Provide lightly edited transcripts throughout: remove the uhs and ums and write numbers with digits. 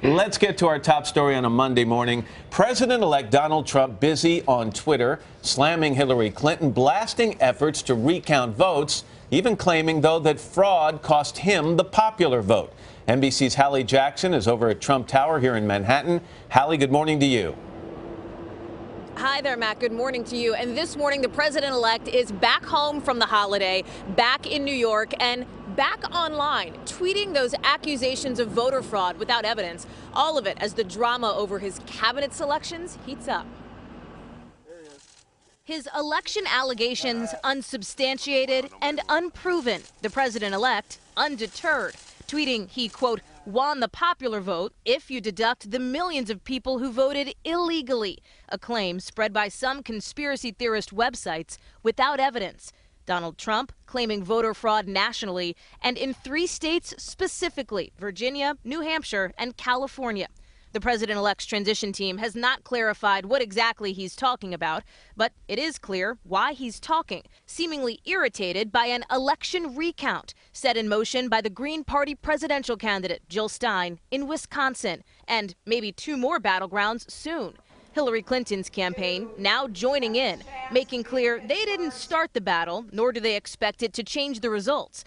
Let's get to our top story on a Monday morning. President-elect Donald Trump busy on Twitter, slamming Hillary Clinton, blasting efforts to recount votes, even claiming, though, that fraud cost him the popular vote. NBC's Hallie Jackson is over at Trump Tower here in Manhattan. Hallie, good morning to you. Hi there, Matt. Good morning to you. And this morning, the president-elect is back home from the holiday, back in New York, and back online, tweeting those accusations of voter fraud without evidence. All of it as the drama over his cabinet selections heats up. His election allegations unsubstantiated and unproven. The president-elect undeterred, tweeting he, quote, won the popular vote if you deduct the millions of people who voted illegally, a claim spread by some conspiracy theorist websites without evidence. Donald Trump claiming voter fraud nationally and in 3 states specifically, Virginia, New Hampshire, and California. The president-elect's transition team has not clarified what exactly he's talking about, but it is clear why he's talking, seemingly irritated by an election recount set in motion by the Green Party presidential candidate Jill Stein in Wisconsin, and maybe 2 more battlegrounds soon. Hillary Clinton's campaign now joining in, making clear they didn't start the battle, nor do they expect it to change the results.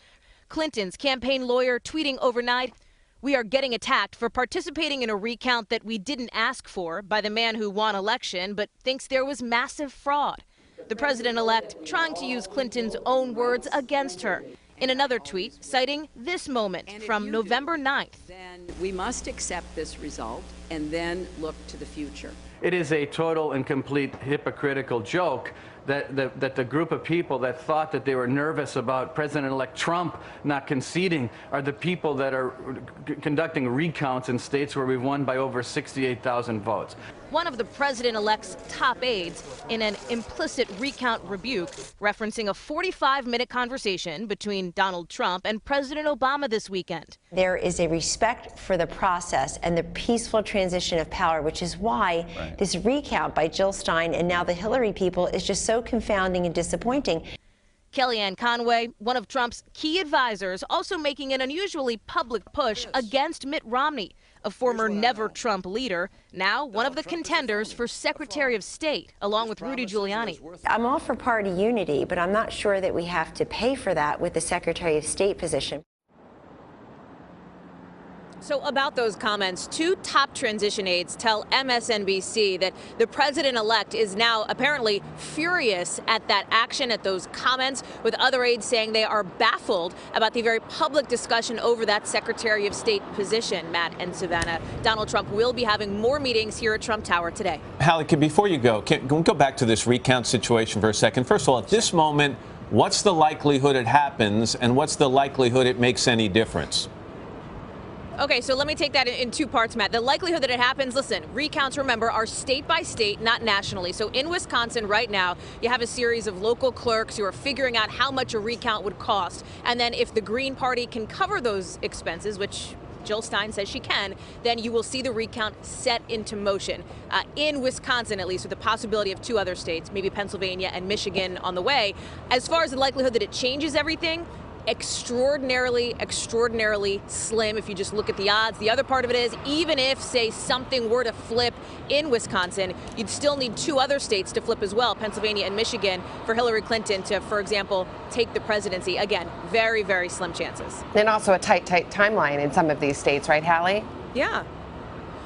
Clinton's campaign lawyer tweeting overnight, "We are getting attacked for participating in a recount that we didn't ask for by the man who won election but thinks there was massive fraud." The president-elect trying to use Clinton's own words against her. In another tweet, citing this moment from November 9th. Then we must accept this result and then look to the future. It is a total and complete hypocritical joke that the group of people that thought that they were nervous about President-elect Trump not conceding are the people that are conducting recounts in states where we've won by over 68,000 votes. One of the president-elect's top aides in an implicit recount rebuke, referencing a 45-minute conversation between Donald Trump and President Obama this weekend. There is a respect for the process and the peaceful transition of power, which is why this recount by Jill Stein and now the Hillary people is just so confounding and disappointing. Kellyanne Conway, one of Trump's key advisors, also making an unusually public push against Mitt Romney, a former never-Trump leader, now one of the contenders for Secretary of State, along with Rudy Giuliani. I'm all for party unity, but I'm not sure that we have to pay for that with the Secretary of State position. So about those comments, 2 top transition aides tell MSNBC that the president-elect is now apparently furious at that action, at those comments, with other aides saying they are baffled about the very public discussion over that Secretary of State position. Matt and Savannah, Donald Trump will be having more meetings here at Trump Tower today. Hallie, before you go, can we go back to this recount situation for a second? First of all, at this moment, what's the likelihood it happens, and what's the likelihood it makes any difference? Okay, so let me take that in 2 parts, Matt. The likelihood that it happens, listen, recounts, remember, are state by state, not nationally. So in Wisconsin right now, you have a series of local clerks who are figuring out how much a recount would cost. And then if the Green Party can cover those expenses, which Jill Stein says she can, then you will see the recount set into motion. In Wisconsin, at least, with the possibility of 2 other states, maybe Pennsylvania and Michigan on the way. As far as the likelihood that it changes everything, extraordinarily slim if you just look at the odds. The other part of it is, even if, say, something were to flip in Wisconsin, you'd still need 2 other states to flip as well, Pennsylvania and Michigan, for Hillary Clinton to, for example, take the presidency. Again, very, very slim chances. And also a tight timeline in some of these states, right, Hallie?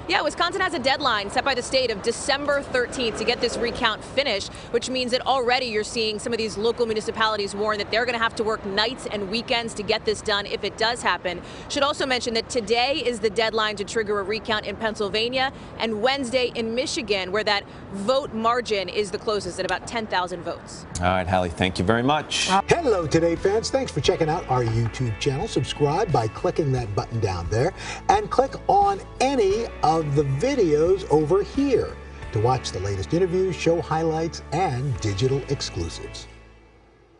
Yeah, Wisconsin has a deadline set by the state of December 13th to get this recount finished, which means that already you're seeing some of these local municipalities warn that they're going to have to work nights and weekends to get this done if it does happen. Should also mention that today is the deadline to trigger a recount in Pennsylvania and Wednesday in Michigan, where that vote margin is the closest at about 10,000 votes. All right, Hallie, thank you very much. Hello, Today fans. Thanks for checking out our YouTube channel. Subscribe by clicking that button down there and click on any of the videos over here to watch the latest interviews, show highlights, and digital exclusives.